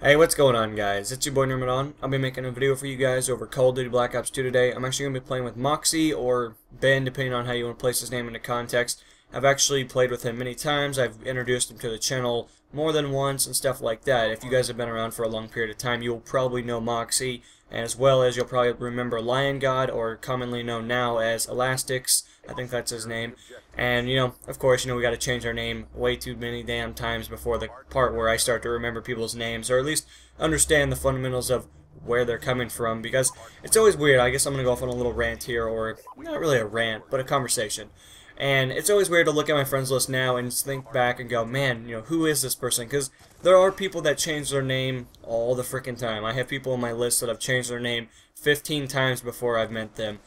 Hey, what's going on, guys? It's your boy Nirmadon. I'll be making a video for you guys over Call of Duty Black Ops 2 today. I'm actually going to be playing with Moxie or Ben, depending on how you want to place his name into context. I've actually played with him many times. I've introduced him to the channel more than once and stuff like that. If you guys have been around for a long period of time, you'll probably know Moxie, as well as you'll probably remember Lion God, or commonly known now as Elastix. I think that's his name. And, of course, we got to change our name way too many damn times before the part where I start to remember people's names, or at least understand the fundamentals of where they're coming from, because it's always weird. I guess I'm going to go off on a little rant here, or not really a rant, but a conversation. And it's always weird to look at my friends list now and think back and go, man, who is this person? Because there are people that change their name all the freaking time. I have people on my list that have changed their name 15 times before I've met them.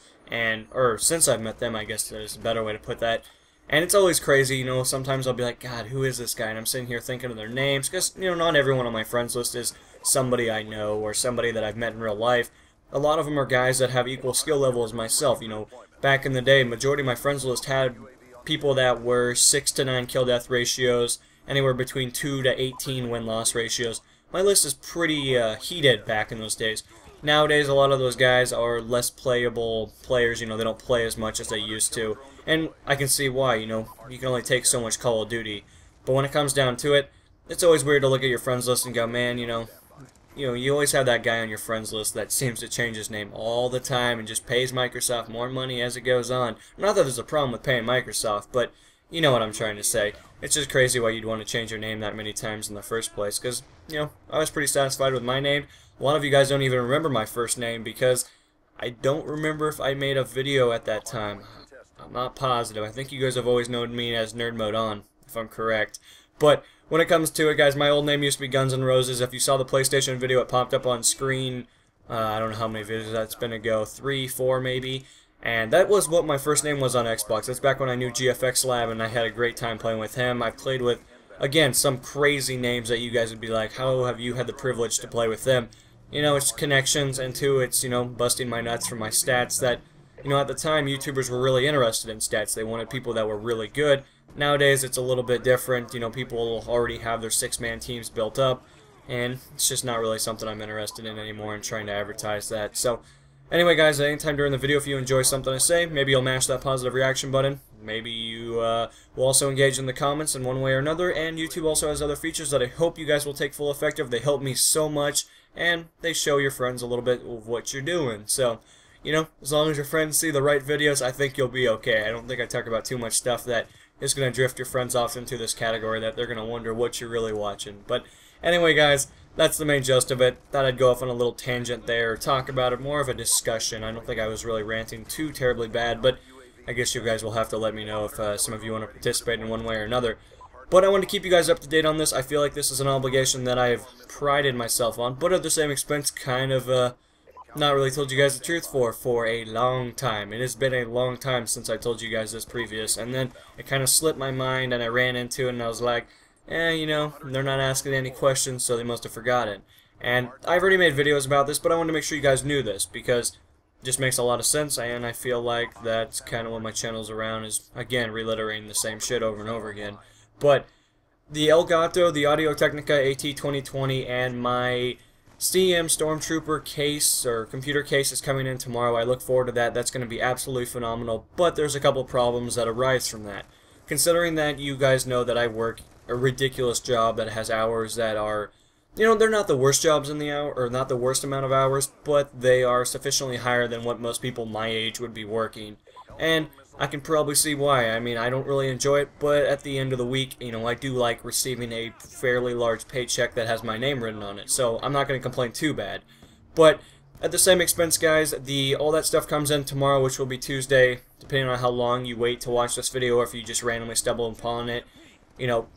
Or since I've met them, I guess there's a better way to put that. And it's always crazy, sometimes I'll be like, God, who is this guy? And I'm sitting here thinking of their names, because, not everyone on my friends list is somebody I know or somebody that I've met in real life. A lot of them are guys that have equal skill level as myself. Back in the day, majority of my friends list had people that were 6 to 9 kill-death ratios, anywhere between 2 to 18 win-loss ratios. My list is pretty heated back in those days. Nowadays, a lot of those guys are less playable players. They don't play as much as they used to. And I can see why, you can only take so much Call of Duty. But when it comes down to it, it's always weird to look at your friends list and go, man, you always have that guy on your friends list that seems to change his name all the time and just pays Microsoft more money as it goes on. Not that there's a problem with paying Microsoft, but you know what I'm trying to say. It's just crazy why you'd want to change your name that many times in the first place, because, I was pretty satisfied with my name. A lot of you guys don't even remember my first name because I don't remember if I made a video at that time. I'm not positive. I think you guys have always known me as Nerd Mode On, if I'm correct. But when it comes to it, guys, my old name used to be Guns N' Roses. If you saw the PlayStation video, it popped up on screen. I don't know how many videos that's been ago, 3, 4 maybe. And that was what my first name was on Xbox. That's back when I knew GFX Lab, and I had a great time playing with him. I've played with, again, some crazy names that you guys would be like, how have you had the privilege to play with them? It's connections, and two, it's, busting my nuts for my stats that, at the time, YouTubers were really interested in stats. They wanted people that were really good. Nowadays, it's a little bit different. People already have their 6-man teams built up, and it's just not really something I'm interested in anymore and trying to advertise that. So, anyway, guys, at any time during the video, if you enjoy something I say, maybe you'll mash that positive reaction button. Maybe you will also engage in the comments in one way or another, and YouTube also has other features that I hope you guys will take full effect of. They help me so much, and they show your friends a little bit of what you're doing. So, as long as your friends see the right videos, I think you'll be okay. I don't think I talk about too much stuff that is going to drift your friends off into this category that they're going to wonder what you're really watching. But anyway, guys, that's the main gist of it. Thought I'd go off on a little tangent there, talk about it, more of a discussion. I don't think I was really ranting too terribly bad, but I guess you guys will have to let me know if some of you want to participate in one way or another. But I want to keep you guys up to date on this. I feel like this is an obligation that I've prided myself on, but at the same expense, kind of not really told you guys the truth for a long time. It has been a long time since I told you guys this previous, and then it kind of slipped my mind, and I ran into it, and I was like, they're not asking any questions, so they must have forgotten. And I've already made videos about this, but I wanted to make sure you guys knew this, because it just makes a lot of sense, and I feel like that's kind of what my channel's around, is, again, reiterating the same shit over and over again. But the Elgato, the Audio Technica AT2020, and my CM Stormtrooper case, or computer case, is coming in tomorrow. I look forward to that. That's going to be absolutely phenomenal, but there's a couple problems that arise from that. Considering that you guys know that I work a ridiculous job that has hours that are, they're not the worst jobs in the hour, or not the worst amount of hours, but they are sufficiently higher than what most people my age would be working. And I can probably see why. I mean, I don't really enjoy it, but at the end of the week, I do like receiving a fairly large paycheck that has my name written on it, so I'm not going to complain too bad. But at the same expense, guys, all that stuff comes in tomorrow, which will be Tuesday, depending on how long you wait to watch this video, or if you just randomly stumble upon it.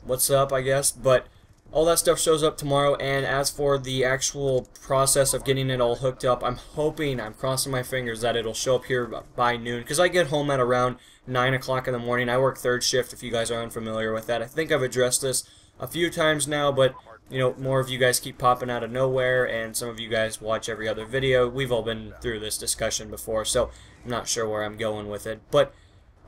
What's up, I guess. But all that stuff shows up tomorrow, and as for the actual process of getting it all hooked up, I'm crossing my fingers that it'll show up here by noon, because I get home at around 9 o'clock in the morning. I work third shift, if you guys are unfamiliar with that. I think I've addressed this a few times now, but, more of you guys keep popping out of nowhere, and some of you guys watch every other video. We've all been through this discussion before, so I'm not sure where I'm going with it. But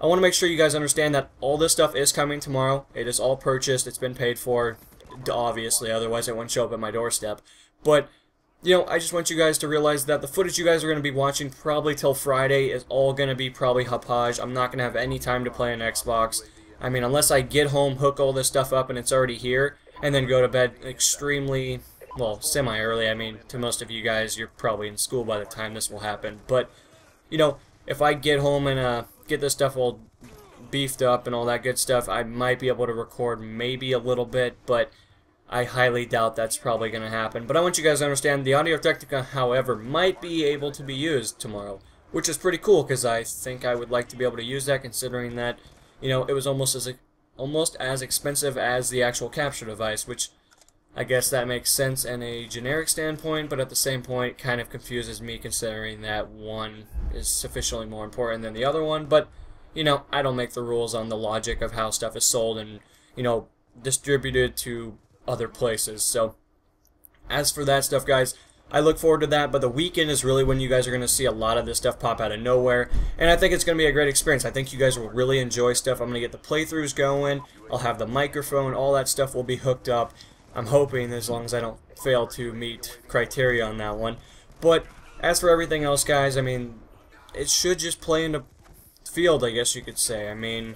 I want to make sure you guys understand that all this stuff is coming tomorrow. It is all purchased. It's been paid for. obviously, otherwise it wouldn't show up at my doorstep. But, you know, I just want you guys to realize that the footage you guys are going to be watching probably till Friday is all going to be probably Hauppage. I'm not going to have any time to play on Xbox. I mean, unless I get home, hook all this stuff up, and it's already here, and then go to bed extremely, well, semi-early. I mean, to most of you guys, you're probably in school by the time this will happen. But, you know, if I get home and get this stuff all beefed up and all that good stuff, I might be able to record maybe a little bit, but I highly doubt that's probably going to happen. But I want you guys to understand the Audio Technica, however, might be able to be used tomorrow, which is pretty cool because I think I would like to be able to use that, considering that, you know, it was almost as expensive as the actual capture device, which I guess that makes sense in a generic standpoint, but at the same point kind of confuses me considering that one is sufficiently more important than the other one. But, you know, I don't make the rules on the logic of how stuff is sold and, you know, distributed to other places. So, as for that stuff, guys, I look forward to that, but the weekend is really when you guys are going to see a lot of this stuff pop out of nowhere, and I think it's going to be a great experience. I think you guys will really enjoy stuff. I'm going to get the playthroughs going, I'll have the microphone, all that stuff will be hooked up. I'm hoping, as long as I don't fail to meet criteria on that one. But as for everything else, guys, I mean, it should just play in the field, I guess you could say. I mean,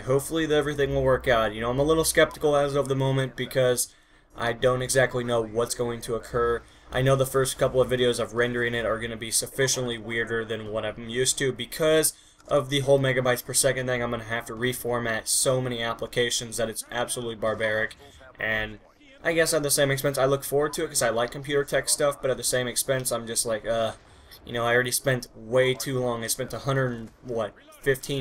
hopefully everything will work out. You know, I'm a little skeptical as of the moment because I don't exactly know what's going to occur. I know the first couple of videos of rendering it are going to be sufficiently weirder than what I'm used to because of the whole megabytes per second thing. I'm going to have to reformat so many applications that it's absolutely barbaric. And I guess at the same expense, I look forward to it because I like computer tech stuff, but at the same expense, I'm just like, you know, I already spent way too long. I spent 15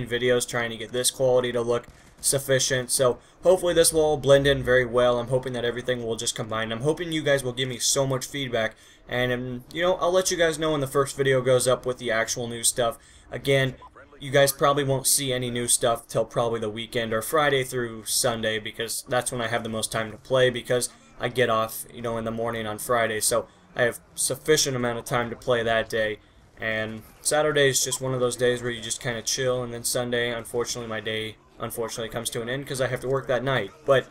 videos trying to get this quality to look sufficient. So hopefully this will all blend in very well. I'm hoping that everything will just combine. I'm hoping you guys will give me so much feedback, and you know, I'll let you guys know when the first video goes up with the actual new stuff. Again, you guys probably won't see any new stuff till probably the weekend or Friday through Sunday, because that's when I have the most time to play, because I get off, you know, in the morning on Friday, so I have sufficient amount of time to play that day. And Saturday is just one of those days where you just kind of chill, and then Sunday, unfortunately, my day comes to an end because I have to work that night. But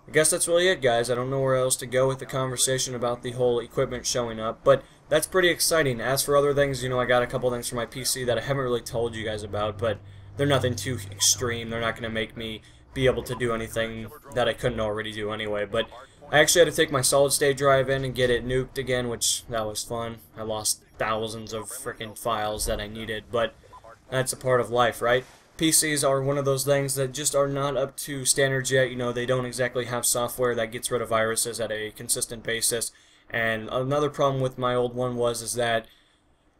I guess that's really it, guys. I don't know where else to go with the conversation about the whole equipment showing up, but that's pretty exciting. As for other things, you know, I got a couple things for my PC that I haven't really told you guys about, but they're nothing too extreme. They're not going to make me be able to do anything that I couldn't already do anyway. But I actually had to take my solid-state drive in and get it nuked again, which that was fun. I lost thousands of freaking files that I needed, but that's a part of life, right? PCs are one of those things that just are not up to standards yet. You know, they don't exactly have software that gets rid of viruses at a consistent basis. And another problem with my old one is that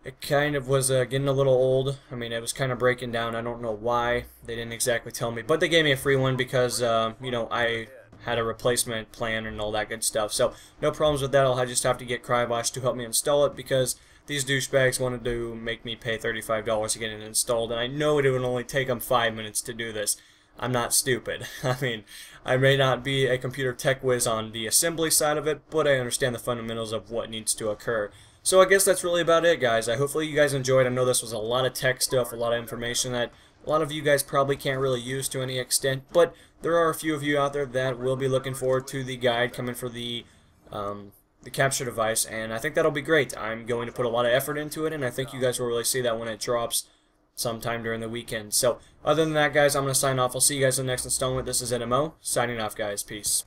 it kind of was getting a little old. I mean, it was kind of breaking down. I don't know why. They didn't exactly tell me, but they gave me a free one because, you know, I had a replacement plan and all that good stuff. So no problems with that. I'll just have to get Crybosh to help me install it because these douchebags wanted to make me pay $35 to get it installed, and I know it would only take them 5 minutes to do this. I'm not stupid. I mean, I may not be a computer tech whiz on the assembly side of it, but I understand the fundamentals of what needs to occur. So I guess that's really about it, guys. Hopefully you guys enjoyed. I know this was a lot of tech stuff, a lot of information that a lot of you guys probably can't really use to any extent, but there are a few of you out there that will be looking forward to the guide coming for the capture device, and I think that'll be great. I'm going to put a lot of effort into it, and I think you guys will really see that when it drops sometime during the weekend. So other than that, guys, I'm going to sign off. I'll see you guys in the next installment. This is NMO, signing off, guys. Peace.